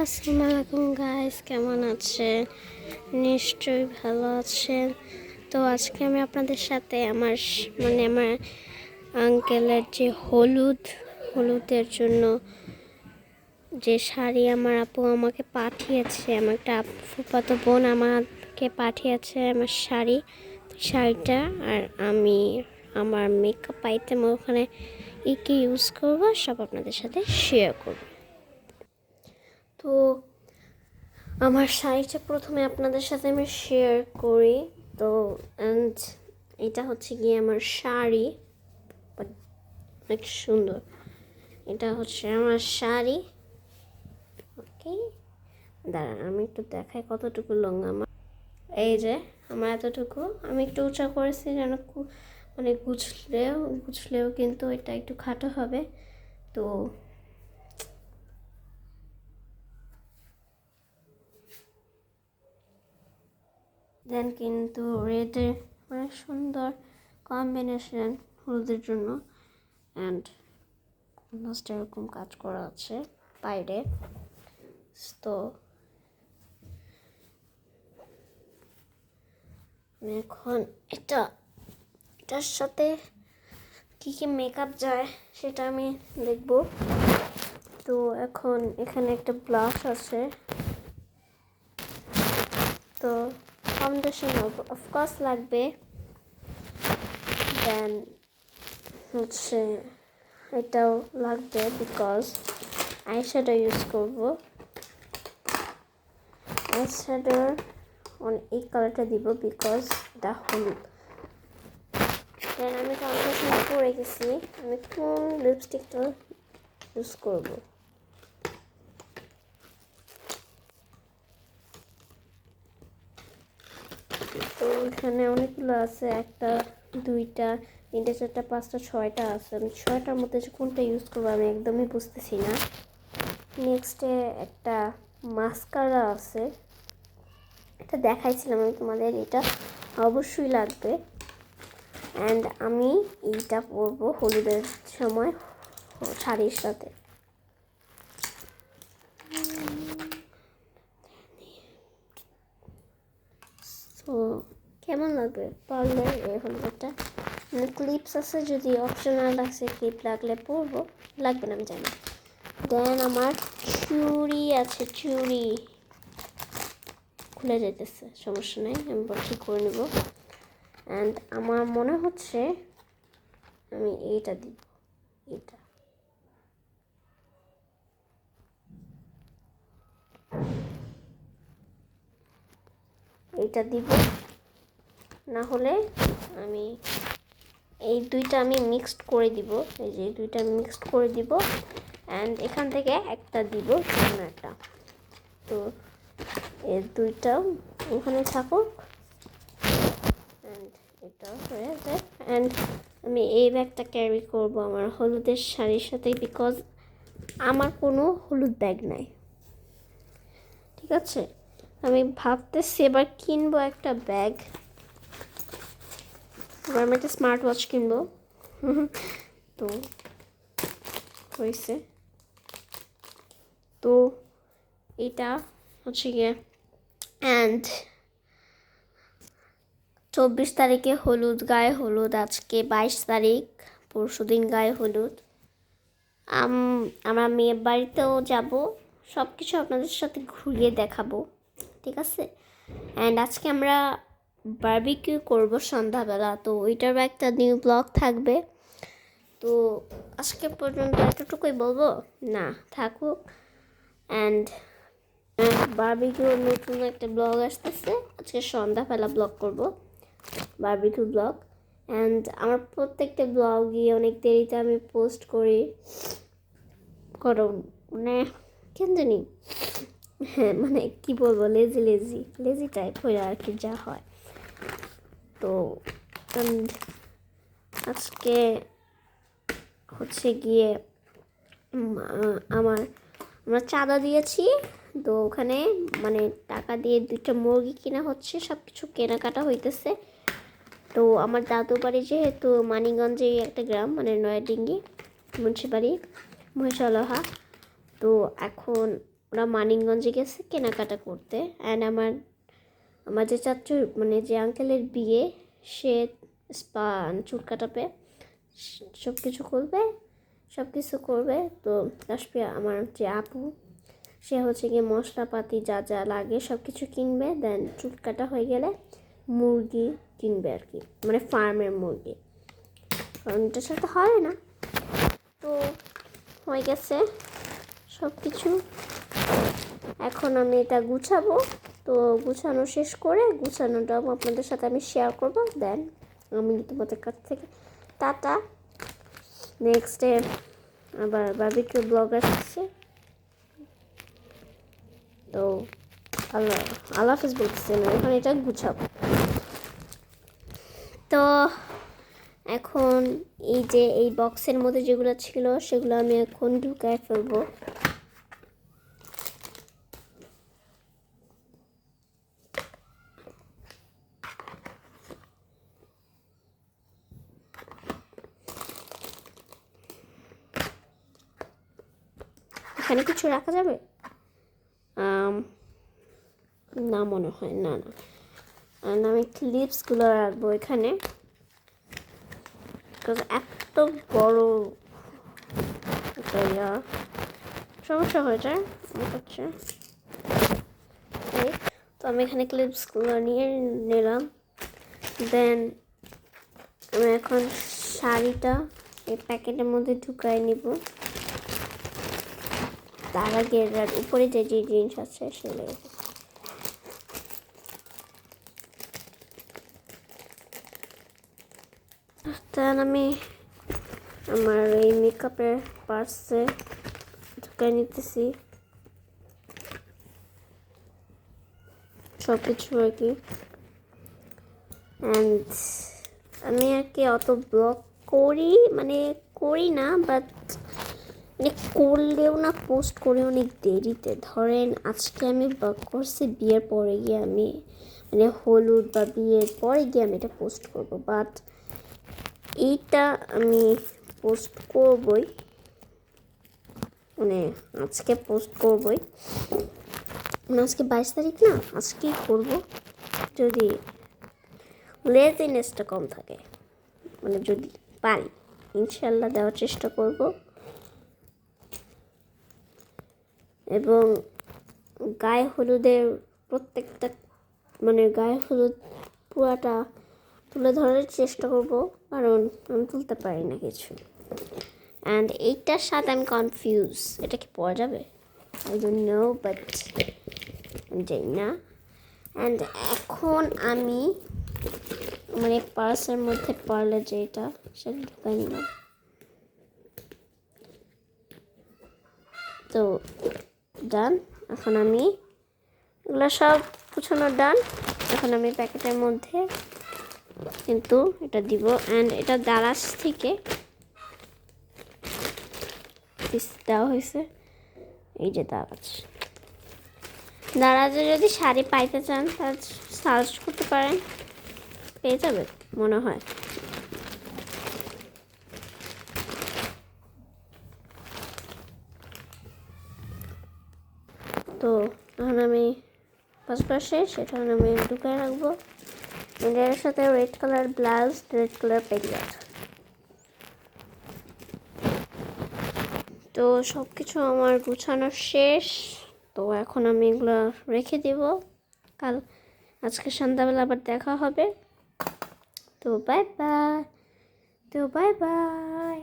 আসসালামু আলাইকুম গাইস, কেমন আছেন? নিশ্চয়ই ভালো আছেন। তো আজকে আমি আপনাদের সাথে আমার আঙ্কেলের যে হলুদের জন্য যে শাড়ি আমার আপু আমাকে পাঠিয়েছে, আমার একটা ফুফাতো বোন আমাকে পাঠিয়েছে আমার শাড়িটা। আর আমি আমার মেকআপ আইটেম ওখানে কি ইউজ করবো সব আপনাদের সাথে শেয়ার করব। তো আমার শাড়িটা প্রথমে আপনাদের সাথে আমি শেয়ার করি। তো অ্যান্ড এটা হচ্ছে গিয়ে আমার শাড়ি, অনেক সুন্দর। এটা হচ্ছে আমার শাড়ি। ওকে, দাঁড়ান আমি একটু দেখাই কতটুকু লং আমার। এই যে আমার এতটুকু, আমি একটু উঁচা করেছি যেন মানে গুছলেও কিন্তু এটা একটু খাটো হবে। তো দেন কিন্তু রেডের অনেক সুন্দর কম্বিনেশন হলুদের জন্য। অ্যান্ড লাস্ট এরকম কাজ করা আছে বাইরে। তো আমি এখন এটার সাথে কী কী মেকআপ যায় সেটা আমি দেখব। তো এখন এখানে একটা ব্লাশ আছে, তো ফাউন্ডেশন অফকোর্স লাগবে। দেন হচ্ছে এটাও লাগবে বিকজ আইশ্যাডো ইউজ করব। আইশ্যাডোর এই কালারটা দিব বিকজ এটা হলুদ। দেন আমি ফাউন্ডেশন করে গেছি, আমি কোন লিপস্টিকটা ইউজ করব। তো এখানে অনেকগুলো আছে, একটা দুইটা তিনটে চারটা পাঁচটা ছয়টা আছে। আমি ছয়টার মধ্যে যে কোনটা ইউজ করবো আমি একদমই বুঝতেছি না। নেক্সটে একটা মাস্কারা আছে, এটা দেখাইছিলাম আমি তোমাদের, এটা অবশ্যই লাগবে। অ্যান্ড আমি এইটা পরবো হলুদের সময় শাড়ির সাথে। তো কেমন লাগবে পার্লার এই হলুদটা? মানে ক্লিপস আছে, যদি অপশনাল আছে ক্লিপ লাগলে পরবো, লাগবে না আমি জানি। দেন আমার চুড়ি আছে, চুড়ি খুলে যেতেছে, সমস্যা নেই, আমি ঠিক করে নেব। অ্যান্ড আমার মনে হচ্ছে আমি এইটা দিব, এইটা দিব, না হলে আমি এই দুইটা আমি মিক্সড করে দিব। এই যে এই দুইটা মিক্সড করে দিব অ্যান্ড এখান থেকে একটা দিব, সামনে একটা। তো এই দুইটাও ওখানে থাকুক অ্যান্ড এটা হয়ে যায়। অ্যান্ড আমি এই ব্যাগটা ক্যারি করব আমার হলুদের শাড়ির সাথে বিকজ আমার কোনো হলুদ ব্যাগ নাই। ঠিক আছে, আমি ভাবতেছি এবার কিনবো একটা ব্যাগ, এবার আমি একটা স্মার্ট ওয়াচ কিনবো। তো হয়েছে, তো এটা হচ্ছে গিয়ে। অ্যান্ড 24 তারিখে হলুদ, গায়ে হলুদ, আজকে 22 তারিখ, পরশু দিন গায়ে হলুদ। আমরা মেয়ের বাড়িতেও যাব, সব কিছু আপনাদের সাথে ঘুরিয়ে দেখাবো, ঠিক আছে? অ্যান্ড আজকে আমরা বারবিকিউ করব সন্ধ্যাবেলা, তো ওইটারও একটা নিউ ব্লগ থাকবে। তো আজকে পর্যন্ত এতটুকুই বলবো, না থাকুক। অ্যান্ড বারবিকিউ নতুন একটা ব্লগ আসতেছে, আজকে সন্ধ্যাবেলা ব্লগ করব, বারবিকিউ ব্লগ। অ্যান্ড আমার প্রত্যেকটা ব্লগই অনেক দেরিতে আমি পোস্ট করি, কারণ মানে কেন জানি, হ্যাঁ মানে কী বলবো, লেজি টাইপ হয়ে আর কি, যা হয়। তো আজকে হচ্ছে গিয়ে আমরা চাঁদা দিয়েছি, তো ওখানে মানে টাকা দিয়ে 2টা মুরগি কেনা হচ্ছে, সব কিছু কেনাকাটা হইতেছে। তো আমার দাদু বাড়ি যেহেতু মানিকগঞ্জে একটা গ্রাম, মানে নয়াডিঙ্গি মুন্সিবাড়ি মহিষালহা, তো এখন ওরা মানিকগঞ্জে গেছে কেনাকাটা করতে। অ্যান্ড আমার যে চাচু মানে যে আঙ্কেলের বিয়ে, সে স্পা চুল কাটাবে, সব কিছু করবে। তো আসবে আমার যে আপু, সে হচ্ছে গিয়ে মশলাপাতি যা যা লাগে সব কিছু কিনবে। দেন চুল কাটা হয়ে গেলে মুরগি কিনবে আর কি, মানে ফার্মের মুরগি, কারণ এটার সাথে হয় না। তো হয়ে গেছে সব কিছু। এখন আমি এটা গুছাবো। তো গুছানো শেষ করে গুছানোটাও আপনাদের সাথে আমি শেয়ার করবো। দেন আমি তোমাদের কাছ থেকে টাটা। নেক্সট ডে আবার বারবিকিউ ব্লগ আসছে। তো আল্লাহ হাফেজ বলতেছে না, এখন এটা গুছাবো। তো এখন এই যে এই বক্সের মধ্যে যেগুলো ছিল সেগুলো আমি এখন ঢুকায় ফেলবো। এখানে কিছু রাখা যাবে না, মনে হয় না। আমি ক্লিপসগুলো রাখবো এখানে, এত বড় সমস্যা হয়ে যায় হচ্ছে। তো আমি এখানে ক্লিপসগুলো নিয়ে নিলাম। দেন আমি এখন শাড়িটা এই প্যাকেটের মধ্যে ঢুকাই নিব। তার আগে এর উপরে যে যে জিনিস আছে সেগুলো দেন আমি আমার এই মেকআপের পার্সে ঢুকাই নিতেছি সব কিছু আর কি। অ্যান্ড আমি আর কি অত ব্লগ করি না, বাট মানে করলেও না পোস্ট করে অনেক দেরিতে। ধরেন আজকে আমি ব্লগ করছি বিয়ের পরে গিয়ে, আমি মানে হলুদ বা বিয়ের পরে গিয়ে আমি এটা পোস্ট করব। বাট এইটা আমি পোস্ট করবই, মানে আজকে পোস্ট করবই। আজকে 22 তারিখ না, আজকেই করব যদি লেজিনেসটা কম থাকে, মানে যদি পারি ইনশাল্লাহ দেওয়ার চেষ্টা করব। এবং গায়ে হলুদের প্রত্যেকটা মানে গায়ে হলুদ পুরাটা তুলে ধরার চেষ্টা করব, কারণ আমি তুলতে পারি না কিছু। অ্যান্ড এইটার সাথে আমি কনফিউজ, এটা কি পরা যাবে আই ডোন্ট নো, বাট জানি না। অ্যান্ড এখন আমি আমার এই পার্সের মধ্যে পারলে যেটা সেটা ঢুকাই নিলাম। তো ডান, এখন আমি এগুলো সব গুছানো ডান। এখন আমি প্যাকেটের মধ্যে কিন্তু এটা দিব। অ্যান্ড এটা দারাজ থেকে দেওয়া হয়েছে, এই যে দারাজে যদি শাড়ি পাইতে চান তাহলে সার্চ করতে পারেন, পেয়ে যাবে মনে হয়। তো এখন আমি পাসপোর্ট শেষ, এটা আমি ঢুকায় রাখবো। এর সাথে red colour blouse, red colour petticoat. তো সব কিছু আমার গুছানো শেষ। তো এখন আমি এগুলো রেখে দিব, আজকে সন্ধ্যাবেলা আবার দেখা হবে। তো বাই বাই।